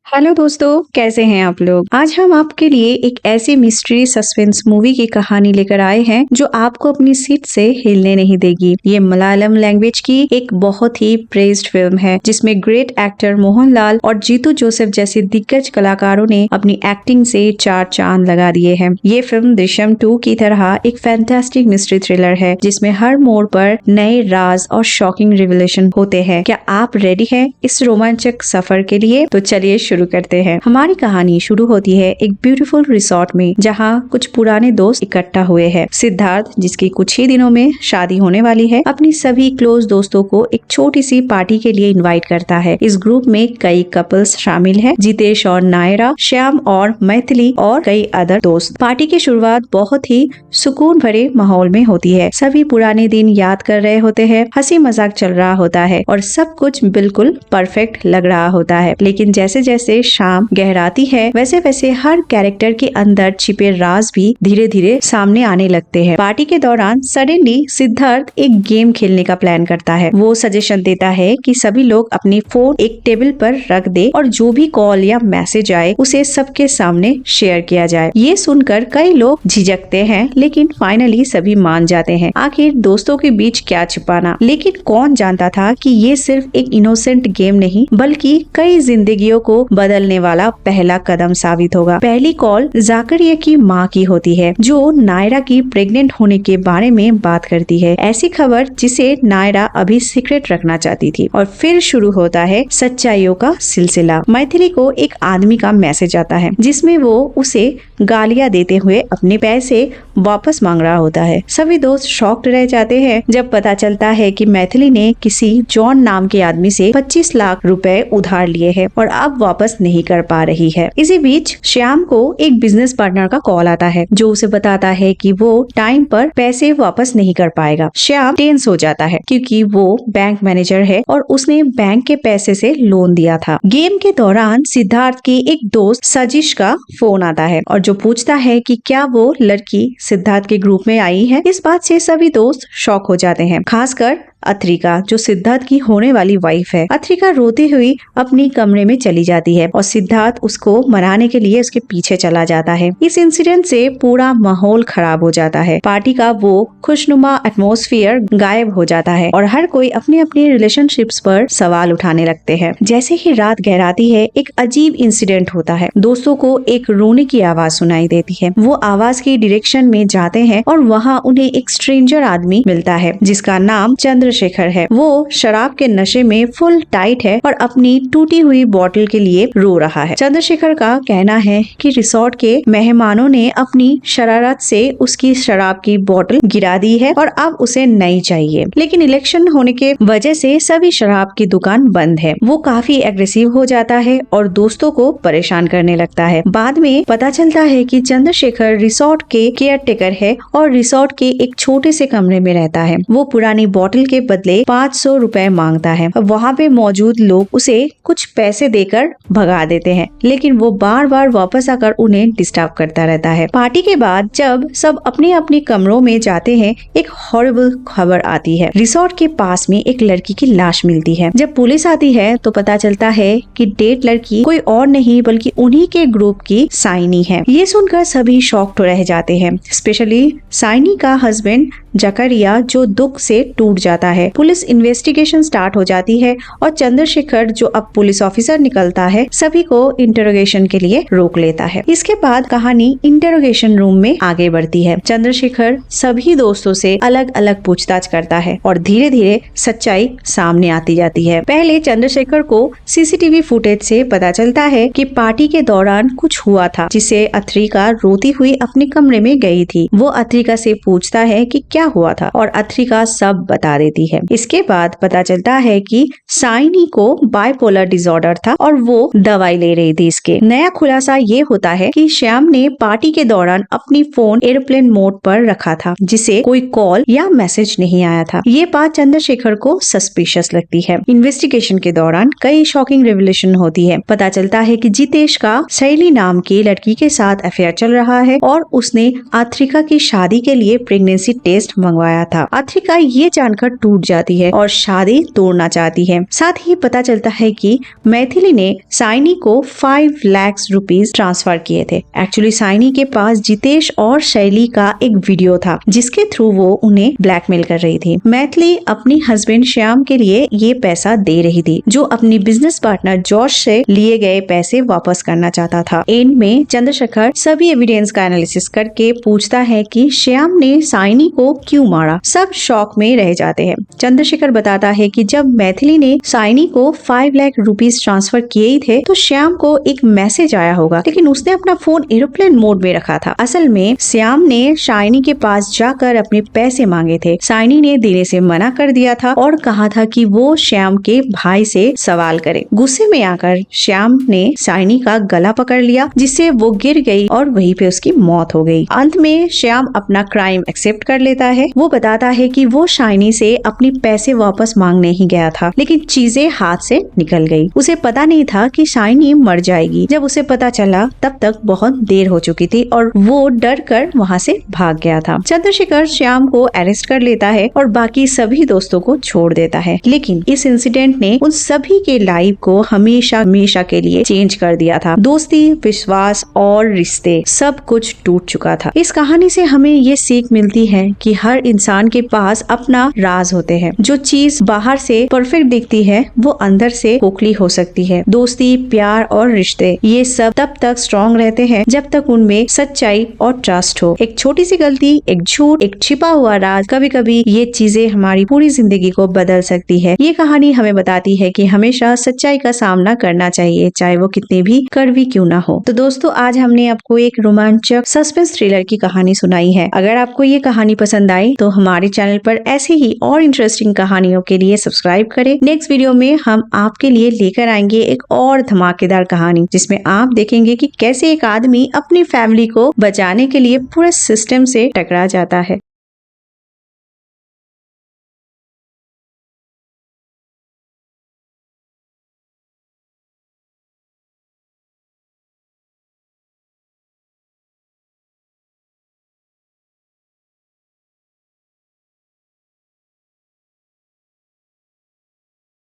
Hello दोस्तों, कैसे हैं आप लोग। आज हम आपके लिए एक ऐसी मिस्ट्री सस्पेंस मूवी की कहानी लेकर आए हैं जो आपको अपनी सीट से हिलने नहीं देगी। ये मलयालम लैंग्वेज की एक बहुत ही प्रेज्ड फिल्म है जिसमें ग्रेट एक्टर मोहनलाल और जीतू जोसेफ जैसे दिग्गज कलाकारों ने अपनी एक्टिंग से चार चांद लगा दिए हैं। ये फिल्म दृश्यम 2 की तरह एक फैंटास्टिक मिस्ट्री थ्रिलर है जिसमें हर मोड़ पर नए राज और शॉकिंग रिवलेशन होते हैं। क्या आप रेडी हैं इस रोमांचक सफर के लिए? तो चलिए शुरू करते हैं। हमारी कहानी शुरू होती है एक ब्यूटीफुल रिसोर्ट में जहाँ कुछ पुराने दोस्त इकट्ठा हुए हैं। सिद्धार्थ, जिसकी कुछ ही दिनों में शादी होने वाली है, अपनी सभी क्लोज दोस्तों को एक छोटी सी पार्टी के लिए इनवाइट करता है। इस ग्रुप में कई कपल्स शामिल हैं, जितेश और नायरा, श्याम और मैथिली और कई अदर दोस्त। पार्टी की शुरुआत बहुत ही सुकून भरे माहौल में होती है। सभी पुराने दिन याद कर रहे होते हैं, हंसी मजाक चल रहा होता है और सब कुछ बिल्कुल परफेक्ट लग रहा होता है। लेकिन जैसे जैसे शाम गहराती है वैसे वैसे हर कैरेक्टर के अंदर छिपे राज भी धीरे धीरे सामने आने लगते हैं। पार्टी के दौरान सडनली सिद्धार्थ एक गेम खेलने का प्लान करता है। वो सजेशन देता है कि सभी लोग अपनी फोन एक टेबल पर रख दे और जो भी कॉल या मैसेज आए उसे सबके सामने शेयर किया जाए। ये सुनकर कई लोग झिझकते हैं लेकिन फाइनली सभी मान जाते हैं। आखिर दोस्तों के बीच क्या छिपाना। लेकिन कौन जानता था कि ये सिर्फ एक इनोसेंट गेम नहीं बल्कि कई जिंदगियों को बदलने वाला पहला कदम साबित होगा। पहली कॉल जाकरिया की माँ की होती है जो नायरा की प्रेग्नेंट होने के बारे में बात करती है। ऐसी खबर जिसे नायरा अभी सीक्रेट रखना चाहती थी। और फिर शुरू होता है सच्चाइयों का सिलसिला। मैथिली को एक आदमी का मैसेज आता है जिसमें वो उसे गालियां देते हुए अपने पैसे वापस मांग रहा होता है। सभी दोस्त शॉक्ड रह जाते हैं जब पता चलता है कि मैथिली ने किसी जॉन नाम के आदमी से 25 लाख रुपए उधार लिए हैं और अब वापस नहीं कर पा रही है। इसी बीच श्याम को एक बिजनेस पार्टनर का कॉल आता है जो उसे बताता है कि वो टाइम पर पैसे वापस नहीं कर पाएगा। श्याम टेंस हो जाता है क्योंकि वो बैंक मैनेजर है और उसने बैंक के पैसे से लोन दिया था। गेम के दौरान सिद्धार्थ के एक दोस्त सजिश का फोन आता है और जो पूछता है कि क्या वो लड़की सिद्धार्थ के ग्रुप में आई है। इस बात से सभी दोस्त शॉक हो जाते हैं, खासकर अथरिका जो सिद्धार्थ की होने वाली वाइफ है। अथरिका रोती हुई अपनी कमरे में चली जाती है और सिद्धार्थ उसको मनाने के लिए उसके पीछे चला जाता है। इस इंसिडेंट से पूरा माहौल खराब हो जाता है। पार्टी का वो खुशनुमा एटमॉस्फेयर गायब हो जाता है और हर कोई अपने अपने रिलेशनशिप्स पर सवाल उठाने लगते हैं। जैसे ही रात गहराती है एक अजीब इंसिडेंट होता है। दोस्तों को एक रोने की आवाज सुनाई देती है। वो आवाज की डायरेक्शन में जाते हैं और वहाँ उन्हें एक स्ट्रेंजर आदमी मिलता है जिसका नाम चंद्रशेखर है। वो शराब के नशे में फुल टाइट है और अपनी टूटी हुई बोतल के लिए रो रहा है। चंद्रशेखर का कहना है कि रिसोर्ट के मेहमानों ने अपनी शरारत से उसकी शराब की बोतल गिरा दी है और अब उसे नई चाहिए। लेकिन इलेक्शन होने के वजह से सभी शराब की दुकान बंद है। वो काफी एग्रेसिव हो जाता है और दोस्तों को परेशान करने लगता है। बाद में पता चलता है कि चंद्रशेखर रिसोर्ट के केयर टेकर है और रिसोर्ट के एक छोटे से कमरे में रहता है। वो पुरानी बोतल के बदले 500 रुपए मांगता है। वहाँ पे मौजूद लोग उसे कुछ पैसे देकर भगा देते हैं लेकिन वो बार बार वापस आकर उन्हें डिस्टर्ब करता रहता है। पार्टी के बाद जब सब अपने अपने कमरों में जाते हैं एक हॉरिबल खबर आती है। रिसोर्ट के पास में एक लड़की की लाश मिलती है। जब पुलिस आती है तो पता चलता है कि डेड लड़की कोई और नहीं बल्कि उन्हीं के ग्रुप की साइनी है। ये सुनकर सभी शॉक्ड रह जाते हैं, स्पेशली साइनी का हस्बैंड जकरिया जो दुख से टूट जाता है। पुलिस इन्वेस्टिगेशन स्टार्ट हो जाती है और चंद्रशेखर जो अब पुलिस ऑफिसर निकलता है सभी को इंटरोगेशन के लिए रोक लेता है। इसके बाद कहानी इंटरोगेशन रूम में आगे बढ़ती है। चंद्रशेखर सभी दोस्तों से अलग अलग पूछताछ करता है और धीरे धीरे सच्चाई सामने आती जाती है। पहले चंद्रशेखर को सीसीटीवी फुटेज से पता चलता है कि पार्टी के दौरान कुछ हुआ था जिसे अथरिका रोती हुई अपने कमरे में गई थी। वो अथरिका से पूछता है कि क्या हुआ था और अथरिका सब बता देती है। इसके बाद पता चलता है कि साइनी को बाइपोलर डिसऑर्डर था और वो दवाई ले रही थी। इसके नया खुलासा ये होता है कि श्याम ने पार्टी के दौरान अपनी फोन एयरप्लेन मोड पर रखा था जिसे कोई कॉल या मैसेज नहीं आया था। ये बात चंद्रशेखर को सस्पिशियस लगती है। इन्वेस्टिगेशन के दौरान कई शॉकिंग रिवलेशन होती है। पता चलता है कि जितेश का शैली नाम की लड़की के साथ अफेयर चल रहा है और उसने अथरिका की शादी के लिए प्रेगनेंसी टेस्ट टेस्ट मंगवाया था। अथ्रिका ये जानकर टूट जाती है और शादी तोड़ना चाहती है। साथ ही पता चलता है कि मैथिली ने साइनी को 5 लाख रुपीस ट्रांसफर किए थे। एक्चुअली साइनी के पास जितेश और शैली का एक वीडियो था जिसके थ्रू वो उन्हें ब्लैकमेल कर रही थी। मैथिली अपनी हस्बैंड श्याम के लिए ये पैसा दे रही थी जो अपनी बिजनेस पार्टनर जॉर्ज से लिए गए पैसे वापस करना चाहता था। एंड में चंद्रशेखर सभी एविडेंस का एनालिसिस करके पूछता है कि श्याम ने साइनी को क्यों मारा। सब शॉक में रह जाते हैं। चंद्रशेखर बताता है कि जब मैथिली ने साइनी को 5 लाख रुपीस ट्रांसफर किए थे तो श्याम को एक मैसेज आया होगा, लेकिन उसने अपना फोन एरोप्लेन मोड में रखा था। असल में श्याम ने साइनी के पास जाकर अपने पैसे मांगे थे। साइनी ने देने से मना कर दिया था और कहा था कि वो श्याम के भाई से सवाल करे। गुस्से में आकर श्याम ने साइनी का गला पकड़ लिया जिससे वो गिर गई और वहीं पे उसकी मौत हो गई। अंत में श्याम अपना क्राइम एक्सेप्ट कर लेता है। वो बताता है कि वो साइनी से अपने पैसे वापस मांगने ही गया था, लेकिन चीजें हाथ से निकल गई। उसे पता नहीं था कि साइनी मर जाएगी। जब उसे पता चला तब तक बहुत देर हो चुकी थी और वो डर कर वहाँ से भाग गया था। चंद्रशेखर श्याम को अरेस्ट कर लेता है और बाकी सभी दोस्तों को छोड़ देता है, लेकिन इस इंसिडेंट ने उन सभी के लाइफ को हमेशा हमेशा के लिए चेंज कर दिया था। दोस्ती, विश्वास और रिश्ते सब कुछ टूट चुका था। इस कहानी से हमें ये सीख मिलती है कि हर इंसान के पास अपना राज होते हैं। जो चीज बाहर से परफेक्ट दिखती है वो अंदर से खोखली हो सकती है। दोस्ती, प्यार और रिश्ते ये सब तब तक स्ट्रॉन्ग रहते हैं जब तक उनमें सच्चाई और ट्रस्ट हो। एक छोटी सी गलती, एक झूठ, एक छिपा हुआ राज, कभी कभी ये चीजें हमारी पूरी जिंदगी को बदल सकती है। ये कहानी हमें बताती है कि हमेशा सच्चाई का सामना करना चाहिए, चाहे वो कितनी भी कड़वी क्यों ना हो। तो दोस्तों, आज हमने आपको एक रोमांचक सस्पेंस थ्रिलर की कहानी सुनाई है। अगर आपको ये कहानी पसंद आई तो हमारे चैनल पर ऐसे ही और इंटरेस्टिंग कहानियों के लिए सब्सक्राइब करें। नेक्स्ट वीडियो में हम आपके लिए लेकर आएंगे एक और धमाकेदार कहानी जिसमें आप देखेंगे कि कैसे एक आदमी अपनी फैमिली को बचाने के लिए पूरे सिस्टम से टकरा जाता है।